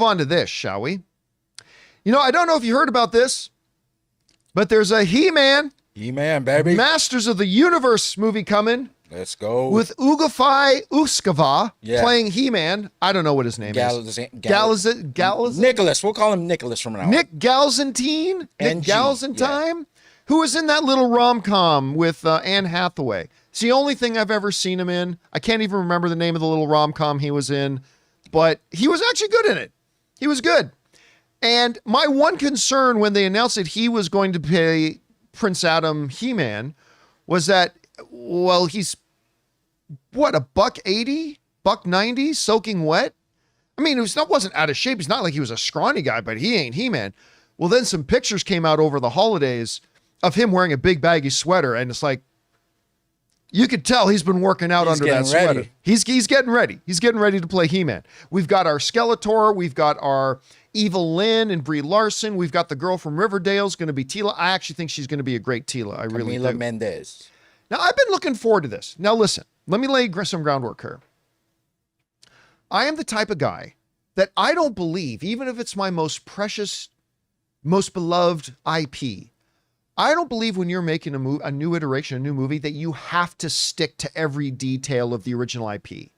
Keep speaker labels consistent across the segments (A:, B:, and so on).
A: move on to this, shall we? You know, I don't know if you heard about this, but there's a He-Man.
B: He-Man, baby.
A: Masters of the Universe movie coming.
B: Let's go.
A: With Ugafai Uskava playing He-Man. I don't know what his name is.
B: Nicholas. We'll call him Nicholas from now on.
A: Nick Galzantine? Nick Galzantine? Who was in that little rom-com with Anne Hathaway. It's the only thing I've ever seen him in. I can't even remember the name of the little rom-com he was in, but he was actually good in it. He was good. And my one concern when they announced that he was going to play Prince Adam He-Man was that, well, he's, what, $180, $190, soaking wet? I mean, wasn't out of shape. He's not like he was a scrawny guy, but he ain't He-Man. Well, then some pictures came out over the holidays of him wearing a big baggy sweater, and it's like, you could tell he's been working out under that sweater. He's getting ready. He's getting ready to play He-Man. We've got our Skeletor. We've got our Evil Lynn and Brie Larson. We've got the girl from Riverdale's going to be Tila. I actually think she's going to be a great Tila. I really do.
B: Camila Mendez.
A: Now, I've been looking forward to this. Now, listen. Let me lay some groundwork here. I am the type of guy that I don't believe, even if it's my most precious, most beloved IP, I don't believe when you're making a new iteration, a new movie, that you have to stick to every detail of the original IP.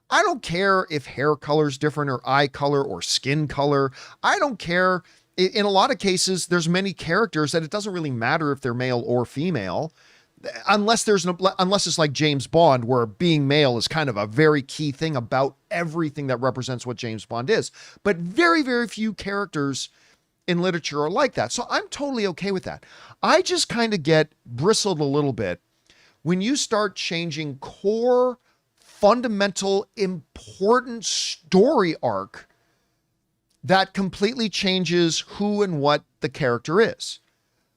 A: I don't care if hair color is different or eye color or skin color. I don't care. In a lot of cases, there's many characters that it doesn't really matter if they're male or female, unless it's like James Bond, where being male is kind of a very key thing about everything that represents what James Bond is. But very, very few characters in literature are like that. So I'm totally okay with that. I just kind of get bristled a little bit when you start changing core, fundamental, important story arc that completely changes who and what the character is.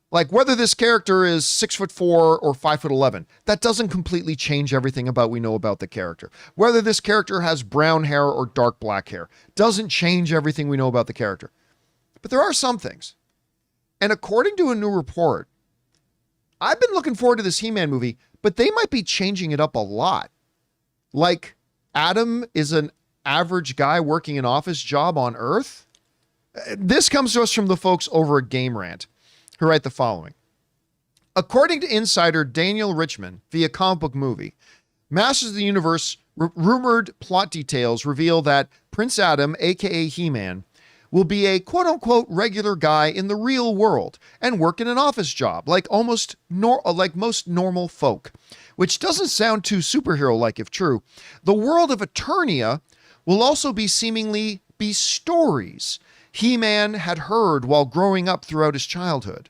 A: Like whether this character is 6'4" or 5'11", that doesn't completely change everything about we know about the character. Whether this character has brown hair or dark black hair doesn't change everything we know about the character. But there are some things. And according to a new report, I've been looking forward to this He-Man movie, but they might be changing it up a lot. Like Adam is an average guy working an office job on Earth. This comes to us from the folks over at Game Rant, who write the following. According to insider Daniel Richman via Comic Book Movie, Masters of the Universe rumored plot details reveal that Prince Adam, aka He-Man, will be a quote-unquote regular guy in the real world and work in an office job like most normal folk, which doesn't sound too superhero-like if true. The world of Eternia will also seemingly be stories He-Man had heard while growing up throughout his childhood.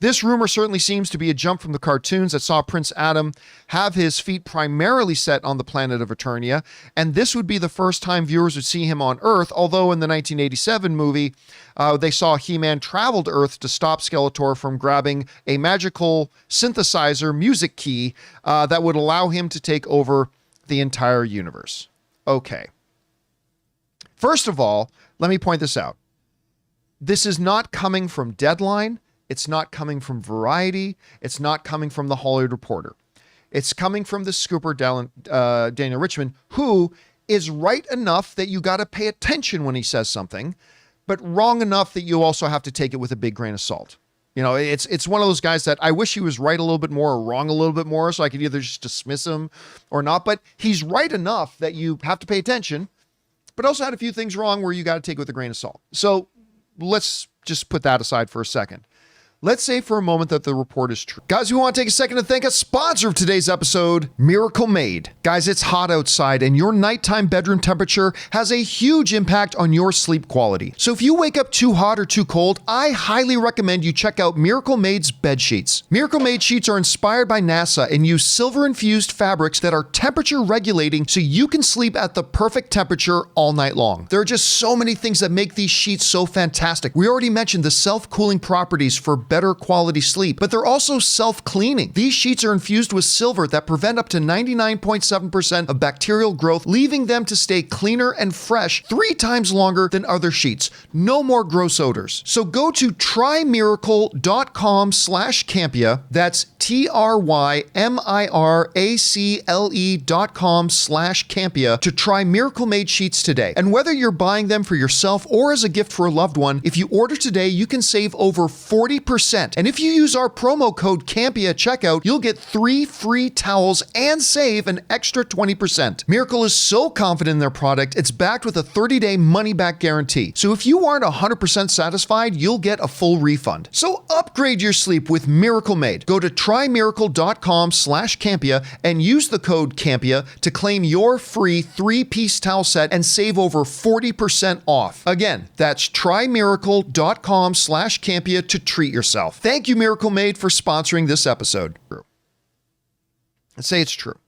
A: This rumor certainly seems to be a jump from the cartoons that saw Prince Adam have his feet primarily set on the planet of Eternia, and this would be the first time viewers would see him on Earth, although in the 1987 movie, they saw He-Man travel to Earth to stop Skeletor from grabbing a magical synthesizer music key that would allow him to take over the entire universe. Okay. First of all, let me point this out. This is not coming from Deadline. It's not coming from Variety. It's not coming from the Hollywood Reporter. It's coming from the scooper Daniel Richman, who is right enough that you got to pay attention when he says something, but wrong enough that you also have to take it with a big grain of salt. You know, it's one of those guys that I wish he was right a little bit more or wrong a little bit more, so I could either just dismiss him or not. But he's right enough that you have to pay attention, but also had a few things wrong where you got to take it with a grain of salt. So let's just put that aside for a second. Let's say for a moment that the report is true. Guys, we want to take a second to thank a sponsor of today's episode, Miracle Made. Guys, it's hot outside and your nighttime bedroom temperature has a huge impact on your sleep quality. So if you wake up too hot or too cold, I highly recommend you check out Miracle Made's bed sheets. Miracle Made sheets are inspired by NASA and use silver-infused fabrics that are temperature regulating so you can sleep at the perfect temperature all night long. There are just so many things that make these sheets so fantastic. We already mentioned the self-cooling properties for better quality sleep, but they're also self-cleaning. These sheets are infused with silver that prevent up to 99.7% of bacterial growth, leaving them to stay cleaner and fresh 3 times longer than other sheets. No more gross odors. So go to trymiracle.com/Campea. That's TRYMIRACLE.com/Campea to try Miracle Made sheets today. And whether you're buying them for yourself or as a gift for a loved one, if you order today, you can save over 40%. And if you use our promo code Campea at checkout, you'll get 3 free towels and save an extra 20%. Miracle is so confident in their product, it's backed with a 30-day money-back guarantee. So if you aren't 100% satisfied, you'll get a full refund. So upgrade your sleep with Miracle Made. Go to trymiracle.com/Campea and use the code Campea to claim your free 3-piece towel set and save over 40% off. Again, that's trymiracle.com/Campea to treat yourself. Thank you, Miracle Made, for sponsoring this episode. Let's say it's true.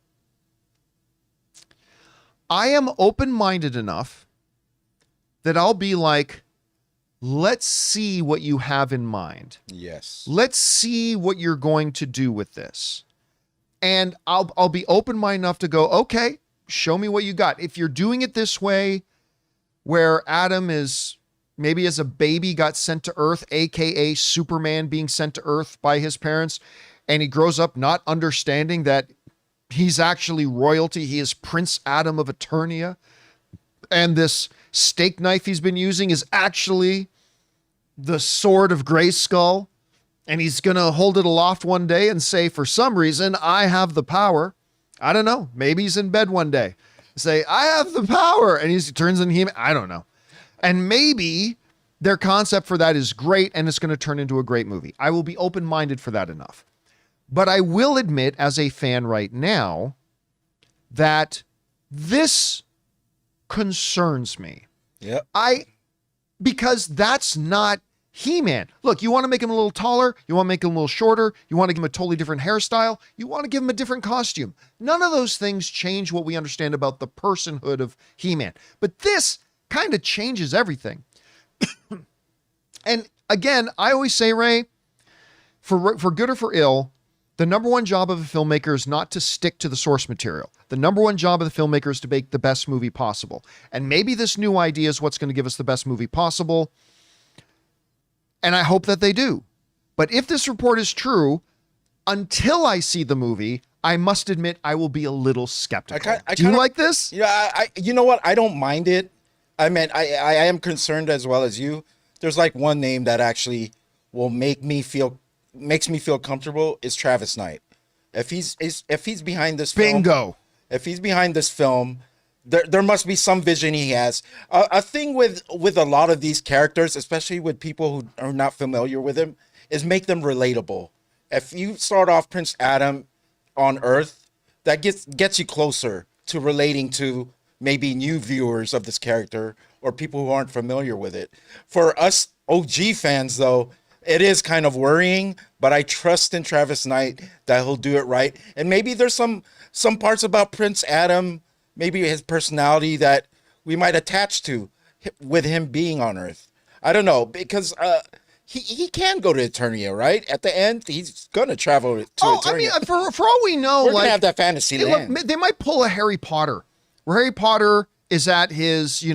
A: I am open-minded enough that I'll be like, let's see what you have in mind.
B: Yes.
A: Let's see what you're going to do with this. And I'll be open-minded enough to go, okay, show me what you got. If you're doing it this way, where Adam is maybe as a baby got sent to Earth, aka Superman being sent to Earth by his parents, and he grows up not understanding that he's actually royalty. He is Prince Adam of Eternia. And this steak knife he's been using is actually the sword of Grayskull. And he's going to hold it aloft one day and say, for some reason, I have the power. I don't know. Maybe he's in bed one day. Say, I have the power. And he turns into HeMan. I don't know. And maybe their concept for that is great and it's going to turn into a great movie. I will be open-minded for that enough. But I will admit as a fan right now that this concerns me.
B: Yep.
A: Because that's not HeMan. Look, you want to make him a little taller, you want to make him a little shorter, you want to give him a totally different hairstyle, you want to give him a different costume. None of those things change what we understand about the personhood of HeMan. But this kind of changes everything. And again, I always say, Ray, for good or for ill, the number one job of a filmmaker is not to stick to the source material. The number one job of the filmmaker is to make the best movie possible. And maybe this new idea is what's going to give us the best movie possible. And I hope that they do. But if this report is true, until I see the movie, I must admit I will be a little skeptical. Do you like this?
B: Yeah, you know what? I don't mind it. I mean, I am concerned as well as you. There's like one name that actually will makes me feel comfortable is Travis Knight. If he's behind this
A: Bingo.
B: If he's behind this film, there must be some vision he has. A thing with a lot of these characters, especially with people who are not familiar with him, is make them relatable. If you start off Prince Adam on Earth, that gets you closer to relating to maybe new viewers of this character or people who aren't familiar with it. For us OG fans, though, it is kind of worrying, but I trust in Travis Knight that he'll do it right. And maybe there's some parts about Prince Adam, maybe his personality that we might attach to with him being on Earth. I don't know, because he can go to Eternia, right? At the end, he's gonna travel to Eternia.
A: I mean, for all we know,
B: we're gonna have that fantasy land.
A: They might pull a Harry Potter, where Harry Potter is at his,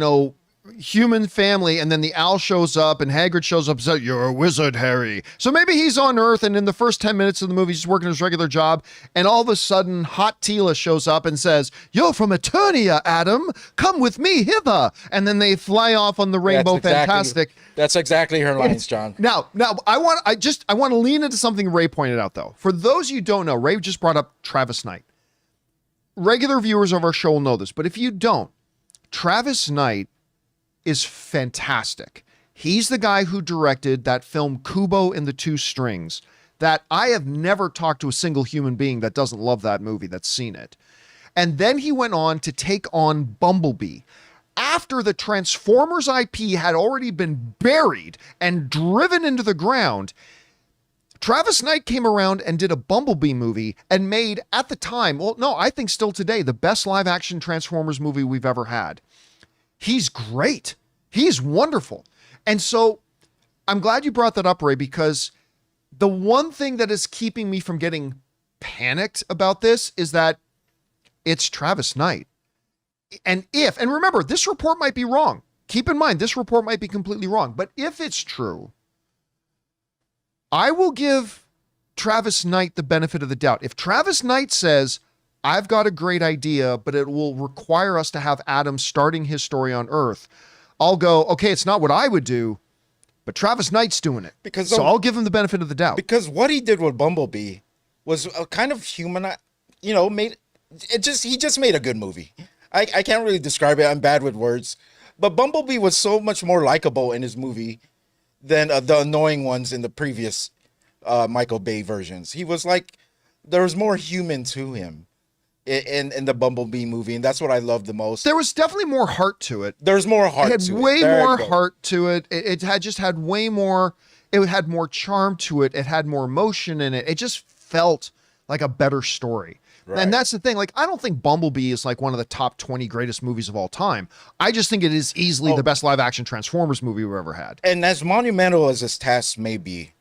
A: human family, and then the owl shows up and Hagrid shows up and says, "You're a wizard, Harry." So maybe he's on Earth, and in the first 10 minutes of the movie, he's working his regular job, and all of a sudden, Hot Tila shows up and says, "You're from Eternia, Adam. Come with me hither." And then they fly off on the Rainbow Fantastic.
B: That's exactly her lines, John.
A: Now, I want to lean into something Ray pointed out, though. For those you don't know, Ray just brought up Travis Knight. Regular viewers of our show will know this, but if you don't, Travis Knight is fantastic. He's the guy who directed that film Kubo and the Two Strings that I have never talked to a single human being that doesn't love that movie that's seen it. And then he went on to take on Bumblebee. After the Transformers IP had already been buried and driven into the ground, Travis Knight came around and did a Bumblebee movie and made, at the time, I think still today, the best live action Transformers movie we've ever had. He's great. He's wonderful. And so I'm glad you brought that up, Ray, because the one thing that is keeping me from getting panicked about this is that it's Travis Knight. And remember, this report might be wrong. Keep in mind, this report might be completely wrong. But if it's true, I will give Travis Knight the benefit of the doubt. If Travis Knight says, I've got a great idea, but it will require us to have Adam starting his story on Earth, I'll go, okay, it's not what I would do, but Travis Knight's doing it. So I'll give him the benefit of the doubt.
B: Because what he did with Bumblebee was a kind of human, you know, he just made a good movie. I can't really describe it. I'm bad with words. But Bumblebee was so much more likable in his movie than the annoying ones in the previous Michael Bay versions. He was like, there was more human to him in the Bumblebee movie, and that's what I loved the most.
A: There was definitely more heart to it.
B: There's more heart to it.
A: It had way more heart to it. It had way more, it had more charm to it. It had more emotion in it. It just felt like a better story. Right. And that's the thing. Like, I don't think Bumblebee is like one of the top 20 greatest movies of all time. I just think it is easily the best live action Transformers movie we've ever had.
B: And as monumental as this task may be,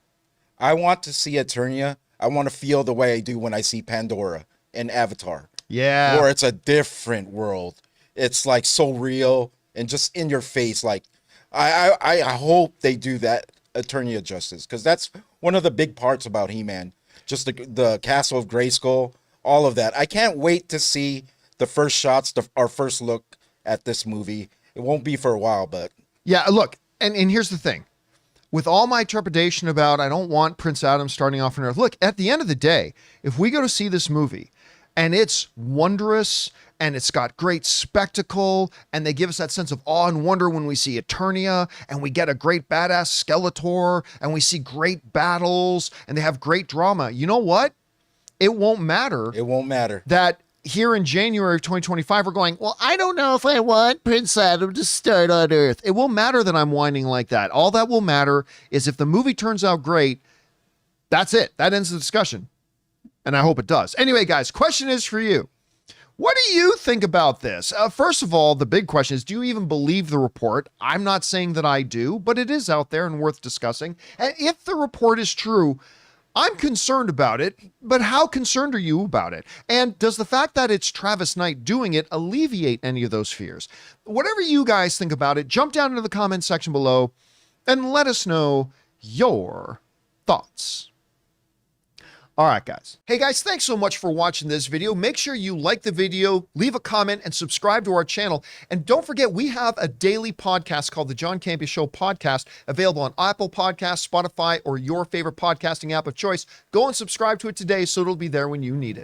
B: I want to see Eternia. I want to feel the way I do when I see Pandora in Avatar.
A: Yeah.
B: Where it's a different world. It's like so real and just in your face. Like, I hope they do that Eternia justice, because that's one of the big parts about He-Man. Just the Castle of Grayskull, all of that. I can't wait to see the first shots, our first look at this movie. It won't be for a while, but
A: yeah, look, and here's the thing. With all my trepidation about, I don't want Prince Adam starting off on Earth. Look, at the end of the day, if we go to see this movie and it's wondrous and it's got great spectacle and they give us that sense of awe and wonder when we see Eternia, and we get a great badass Skeletor and we see great battles and they have great drama, you know what? It won't matter.
B: It won't matter.
A: That here in January of 2025, we're going, well, I don't know if I want Prince Adam to start on Earth. It won't matter that I'm whining like that. All that will matter is if the movie turns out great, that's it. That ends the discussion. And I hope it does. Anyway, guys, question is for you. What do you think about this? First of all, the big question is, do you even believe the report? I'm not saying that I do, but it is out there and worth discussing. And if the report is true, I'm concerned about it, but how concerned are you about it? And does the fact that it's Travis Knight doing it alleviate any of those fears? Whatever you guys think about it, jump down into the comments section below and let us know your thoughts. All right, guys. Hey, guys, thanks so much for watching this video. Make sure you like the video, leave a comment, and subscribe to our channel. And don't forget, we have a daily podcast called the John Campea Show podcast, available on Apple Podcasts, Spotify, or your favorite podcasting app of choice. Go and subscribe to it today so it'll be there when you need it.